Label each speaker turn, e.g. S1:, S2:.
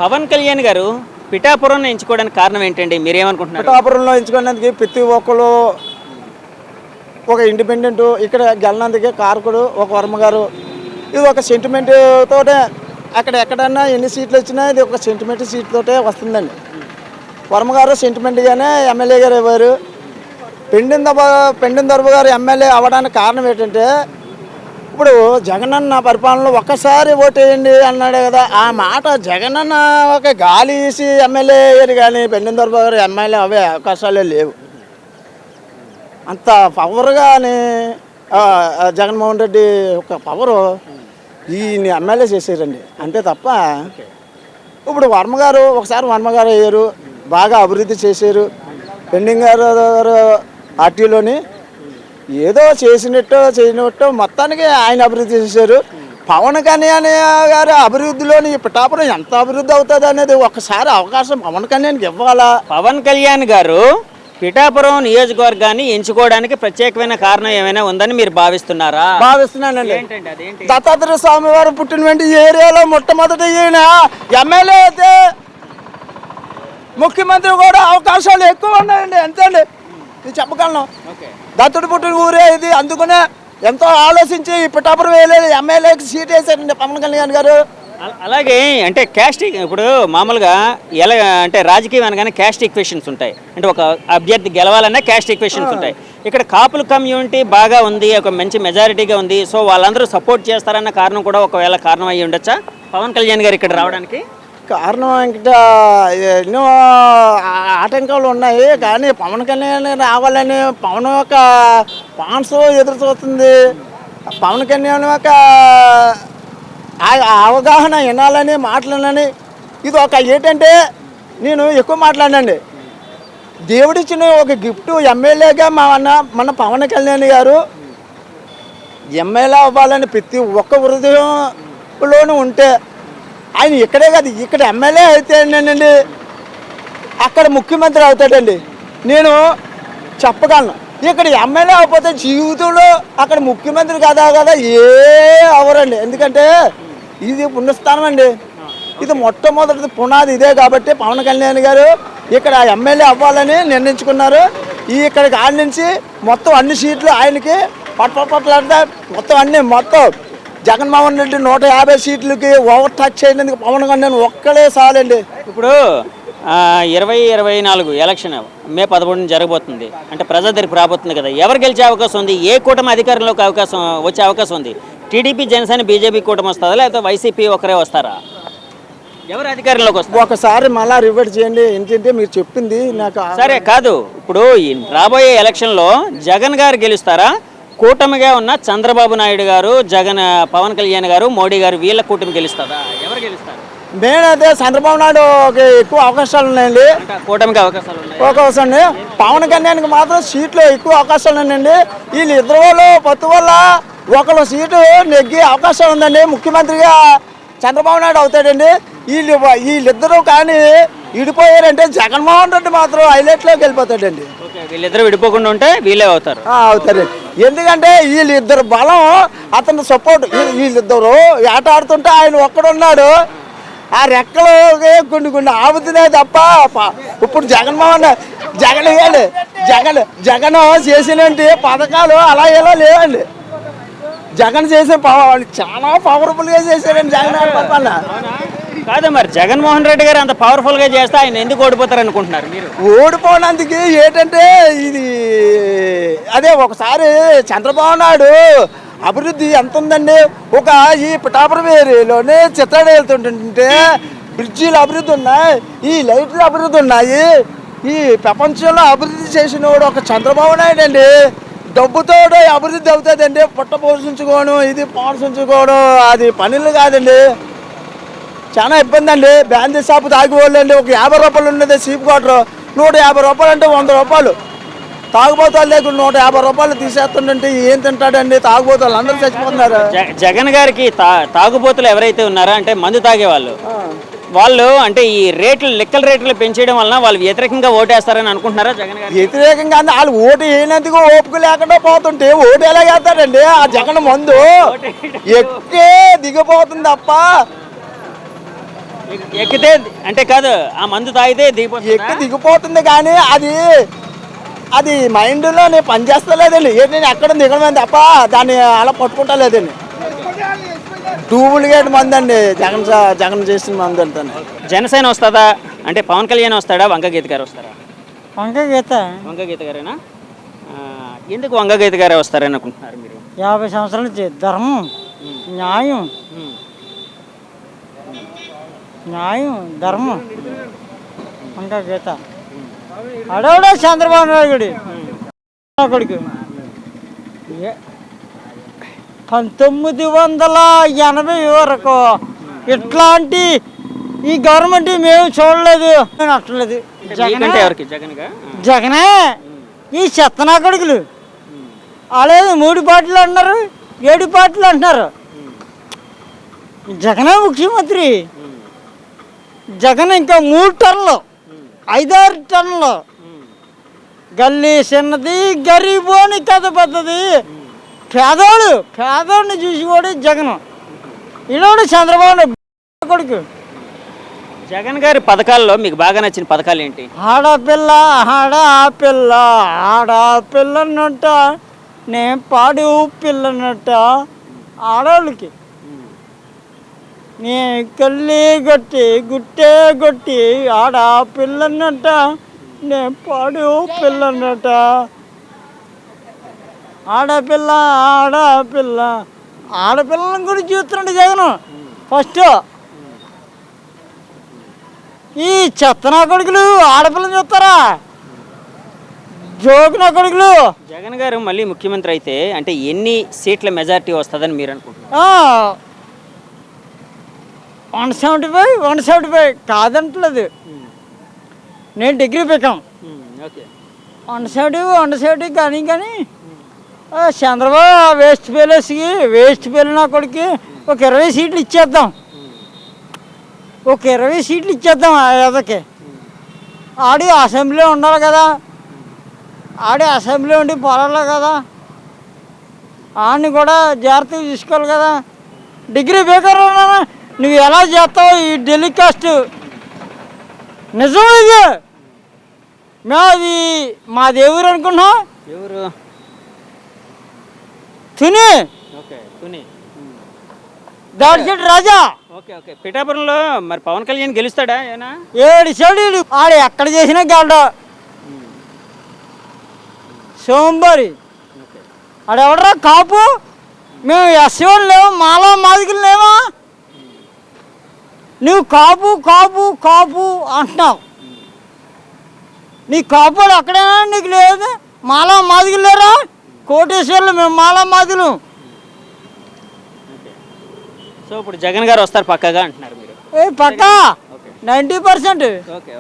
S1: పవన్ కళ్యాణ్ గారు పిఠాపురం ఎంచుకోవడానికి కారణం ఏంటండి? మీరేమనుకుంటున్నారు?
S2: పిఠాపురంలో ఎంచుకున్నందుకు ప్రతి ఒక్కరు ఒక ఇండిపెండెంట్ ఇక్కడ గెలనందుకే కారకుడు ఒక వర్మ గారు. ఇది ఒక సెంటిమెంట్ తోటే అక్కడ ఎక్కడన్నా ఎన్ని సీట్లు వచ్చినా ఇది ఒక సెంటిమెంట్ సీట్ తోటే వస్తుందండి. వర్మ గారు సెంటిమెంట్గానే ఎమ్మెల్యే గారు ఇవ్వారు. పెండిన దొరబ గారు ఎమ్మెల్యే అవ్వడానికి కారణం ఏంటంటే ఇప్పుడు జగనన్న పరిపాలనలో ఒక్కసారి ఓటేయండి అన్నాడే కదా, ఆ మాట జగనన్న ఒక గాలి వేసి ఎమ్మెల్యే అయ్యారు కానీ పెండిన దొరబ గారు ఎమ్మెల్యే అవే అవకాశాలే లేవు. అంత పవర్గానే జగన్మోహన్ రెడ్డి ఒక పవరు ఈయన ఎమ్మెల్యే చేశారండి అంతే తప్ప. ఇప్పుడు వర్మ గారు ఒకసారి వర్మ గారు అయ్యారు, బాగా అభివృద్ధి చేశారు. పెండింగ్ గారు పార్టీలోని ఏదో చేయనట్టు మొత్తానికి ఆయన అభివృద్ధి చేశారు. పవన్ కళ్యాణ్ గారి అభివృద్ధిలోని పిఠాపురం ఎంత అభివృద్ధి అవుతుంది అనేది ఒకసారి అవకాశం పవన్ కళ్యాణ్కి ఇవ్వాలా.
S1: పవన్ కళ్యాణ్ గారు పిఠాపురం నియోజకవర్గాన్ని ఎంచుకోవడానికి ప్రత్యేకమైన కారణం ఏమైనా ఉందని మీరు భావిస్తున్నారా?
S2: భావిస్తున్నానండి. దత్తాత్రేయ స్వామి వారు పుట్టిన వెంట ఈ ఏరియాలో మొట్టమొదటి ఈయన ఎమ్మెల్యే అయితే ముఖ్యమంత్రి కూడా అవకాశాలు ఎక్కువ ఉన్నాయండి. అంతేండి నేను చెప్పగలను. దత్తుడు పుట్టిన ఊరే ఇది, అందుకనే ఎంతో ఆలోచించి ఈ పిఠాపురం వేయలేదు ఎమ్మెల్యేకి సీట్ వేసారండి పవన్ కళ్యాణ్ గారు.
S1: అలాగే అంటే క్యాస్ట్ ఇప్పుడు మామూలుగా ఎలా అంటే రాజకీయం అనగానే క్యాస్ట్ ఈక్వేషన్స్ ఉంటాయి. అంటే ఒక అభ్యర్థి గెలవాలన్నా క్యాస్ట్ ఈక్వేషన్స్ ఉంటాయి. ఇక్కడ కాపుల కమ్యూనిటీ బాగా ఉంది, ఒక మంచి మెజారిటీగా ఉంది. సో వాళ్ళందరూ సపోర్ట్ చేస్తారన్న కారణం కూడా ఒకవేళ కారణం అయ్యి ఉండొచ్చా పవన్ కళ్యాణ్ గారు ఇక్కడ రావడానికి?
S2: కారణం ఇంకా ఎన్నో ఆటంకాలు ఉన్నాయి కానీ పవన్ కళ్యాణ్ రావాలని పవన్ యొక్క ఫాన్స్ ఎదురు చూస్తుంది. పవన్ కళ్యాణ్ యొక్క అవగాహన వినాలని మాట్లాడాలని ఇది ఒక ఏంటంటే నేను ఎక్కువ మాట్లాడండి. దేవుడిచ్చిన ఒక గిఫ్ట్ ఎమ్మెల్యేగా మన పవన్ కళ్యాణ్ గారు ఎమ్మెల్యే అవ్వాలని ప్రతి ఒక్క హృదయంలోనూ ఉంటే ఆయన ఇక్కడే కాదు ఇక్కడ ఎమ్మెల్యే అయితేనండి అక్కడ ముఖ్యమంత్రి అవుతాడండి. నేను చెప్పగలను. ఇక్కడ ఎమ్మెల్యే అయిపోతే జీవితంలో అక్కడ ముఖ్యమంత్రి కదా అవరండి. ఎందుకంటే ఇది పుణ్యస్థానం అండి. ఇది మొట్టమొదటి పునాది ఇదే కాబట్టి పవన్ కళ్యాణ్ గారు ఇక్కడ ఎమ్మెల్యే అవ్వాలని నిర్ణయించుకున్నారు. ఇక్కడికి ఆడి నుంచి మొత్తం అన్ని సీట్లు ఆయనకి పట్లాడితే మొత్తం జగన్మోహన్ రెడ్డి 150 సీట్లకి ఓవర్ టచ్ చేయడానికి పవన్ కళ్యాణ్ ఒక్కడే చాలండి.
S1: ఇప్పుడు 2024 ఎలక్షన్ మే 11 జరగబోతుంది. అంటే ప్రజాదరికి రాబోతుంది కదా, ఎవరు గెలిచే అవకాశం ఉంది? ఏ కూటమి అధికారంలోకి వచ్చే అవకాశం ఉంది? టీడీపీ, జనసేన, బీజేపీ కూటమి వస్తుందా లేకపోతే వైసీపీ ఒకరే వస్తారా? ఎవరు అధికారంలోకి వస్తారు?
S2: ఒకసారి మళ్ళా రివర్ట్ చేయండి. ఎందుకంటే మీరు చెప్పింది నాకు
S1: సరే కాదు. ఇప్పుడు రాబోయే ఎలక్షన్లో జగన్ గారు గెలుస్తారా, కూటమిగా ఉన్న చంద్రబాబు నాయుడు గారు, పవన్ కళ్యాణ్ గారు, మోడీ గారు వీళ్ళ కూటమి గెలుస్తుందా? ఎవరు గెలుస్తారు?
S2: నేనైతే చంద్రబాబు నాయుడుకి ఎక్కువ అవకాశాలు ఉన్నాయండి.
S1: కూటమికి అవకాశాలు
S2: ఉన్నాయి. పవన్ కళ్యాణ్కి మాత్రం సీట్లు ఎక్కువ అవకాశాలు ఉన్నాయండి. వీళ్ళు ఇద్దరు వాళ్ళు పత్తు వల్ల ఒకళ్ళు సీటు నెగ్గే అవకాశం ఉందండి. ముఖ్యమంత్రిగా చంద్రబాబు నాయుడు అవుతాడండి. వీళ్ళిద్దరూ కానీ విడిపోయారంటే జగన్మోహన్ రెడ్డి మాత్రం హైలైట్లోకి వెళ్ళిపోతాడండి.
S1: వీళ్ళిద్దరు విడిపోకుండా ఉంటే వీళ్ళే
S2: అవుతారండి. ఎందుకంటే వీళ్ళిద్దరు బలం అతను సపోర్ట్. వీళ్ళిద్దరు ఆట ఆడుతుంటే ఆయన ఒక్కడున్నాడు. ఆ రెక్కలు కొన్ని ఆపుతున్నాయి తప్ప ఇప్పుడు జగన్ చేసినట్టు పథకాలు అలా ఎలా లేవండి. జగన్ చేసే చాలా పవర్ఫుల్గా చేశారండి జగన్ పరిపాలన.
S1: కాదు మరి జగన్మోహన్ రెడ్డి గారు అంత పవర్ఫుల్గా చేస్తే ఆయన ఎందుకు ఓడిపోతారు అనుకుంటున్నారు మీరు?
S2: ఓడిపోవడానికి ఏంటంటే ఇది అదే ఒకసారి చంద్రబాబు నాయుడు అభివృద్ధి ఎంత ఉందండి. ఈ పిఠాపురం ఏరియాలోనే చిత్రాడ వెళ్తుంటే బ్రిడ్జీలు అభివృద్ధి ఉన్నాయి, ఈ లైట్లు అభివృద్ధి ఉన్నాయి. ఈ ప్రపంచంలో అభివృద్ధి చేసిన వాడు ఒక చంద్రబాబు నాయుడు అండి. డబ్బుతో అభివృద్ధి అవుతుందండి. పుట్ట పోషించుకోవడం ఇది పోషించుకోవడం అది పనులు కాదండి. చాలా ఇబ్బంది అండి. బ్యాందీ షాపు తాగిపోళ్ళు అండి. ఒక 50 రూపాయలు ఉన్నది చీప్ క్వార్టర్, 150 రూపాయలు అంటే 100 రూపాయలు. తాగుబోతాలు లేకుండా 150 రూపాయలు తీసేస్తుంటే ఏం తింటాడండి? తాగుబోతాలు అందరూ చచ్చిపోతున్నారు.
S1: జగన్ గారికి తాగుబోతులు ఎవరైతే ఉన్నారో అంటే మందు తాగేవాళ్ళు వాళ్ళు అంటే ఈ లెక్కల రేట్లు పెంచేయడం వలన వాళ్ళు వ్యతిరేకంగా ఓటేస్తారని అనుకుంటున్నారా జగన్ గారు?
S2: వ్యతిరేకంగా వాళ్ళు ఓటు వేయనందుకు ఓపిక లేకుండా పోతుంటే ఓటు ఎలా వేస్తాడండి? ఆ జగన్ మందు ఎక్కే దిగిపోతుంది తప్ప
S1: ఎక్కితే అంటే కాదు, ఆ మందు తాగితే దిగిపోతుంది.
S2: ఎక్కి దిగిపోతుంది కానీ అది మైండ్లో నేను పనిచేస్తలేదండి. ఏంటి నేను ఎక్కడ దిగడమే తప్ప దాన్ని అలా పట్టుకుంటా లేదండి. డూప్లికేట్ మంది అండి జగన్ చేసిన మంది అంతానే.
S1: జనసేన వస్తుందా అంటే పవన్ కళ్యాణ్ వస్తాడా, వంగగీత గారు వస్తారా? వంగగీత గారేనా? ఎందుకు వంగగీత గారే వస్తారని అనుకుంటున్నారు మీరు?
S3: 50 సంవత్సరాల నుంచి ధర్మం, న్యాయం, ధర్మం ఇంకా గీత అడవడా చంద్రబాబు నాయుడు కొడుకు 1980 వరకు ఇట్లాంటి ఈ గవర్నమెంట్ మేము చూడలేదు, నచ్చలేదు.
S1: మీకంటే ఎవరికి?
S3: జగనే ఈ చెత్తనా కొడుకులు అలాగే 3 పార్టీలు అంటున్నారు, 7 పార్టీలు అంటున్నారు. జగనే ముఖ్యమంత్రి. జగన్ ఇంకా 3 టన్నులు 5-6 టన్నులు గల్లీ చిన్నది, గరీబోని కథ పెద్దది. పేదోడిని చూసి కూడా జగన్ ఈడోడు చంద్రబాబు నాయుడు కొడుకు.
S1: జగన్ గారి పథకాల్లో మీకు బాగా నచ్చిన పథకాలు ఏంటి?
S3: ఆడపిల్ల ఆడపిల్లన్నట్ట నేను పాడు పిల్లన్నట్ట ఆడవాళ్ళకి నే కళ్ళి గుట్టే కొట్టి ఆడపిల్లన్నట్ట నేను పాడు పిల్లన్నట్ట. ఆడపిల్లని కూడా చూస్తున్నాడు జగన్. ఫస్ట్ ఈ చెత్తనా కొడుకులు ఆడపిల్లని చూస్తారా? జోకున కొడుకులు.
S1: జగన్ గారు మళ్ళీ ముఖ్యమంత్రి అయితే అంటే ఎన్ని సీట్ల మెజారిటీ వస్తుందని మీరు అనుకుంటున్నారు?
S3: 175 కాదంటలేదు. నేను డిగ్రీ పెట్టాం 170 కానీ చంద్రబాబు వేస్ట్ పేలేసి కొడుకు ఒక 20 సీట్లు ఇచ్చేద్దాం. అదొకే ఆడి అసెంబ్లీ ఉండాలి కదా, ఆడి అసెంబ్లీ ఉండి పొలాలి కదా, ఆడిని కూడా జాగ్రత్తగా చూసుకోవాలి కదా. డిగ్రీ బేకారు నువ్వు ఎలా చేస్తావు ఈ టెలికాస్ట్? నిజం ఇది. మా దేవుడు అనుకున్నాం.
S1: ఎవరు?
S3: తుని దాడిచెట్టు రాజా.
S1: పిఠాపురంలో మరి పవన్ కళ్యాణ్ గెలుస్తాడా?
S3: 7 చెడు ఆడు ఎక్కడ చేసినా గెలడు. సోంబారి ఆడెవడరా కాపు? మేము ఎస్సీలు లేవు, మాలా మాదికలు లేవా? నువ్వు కాపు అంటున్నావు. నీ కాపుడు అక్కడేనా? నీకు లేదు. మాలా మాదికలు లేరా? కోటేశ్వర్లు మేము మాలా మాదిలు.
S1: సో ఇప్పుడు జగన్ గారు వస్తారు పక్కగా అంటున్నారు మీరు?
S3: పక్కా 90%.
S1: ఓకే.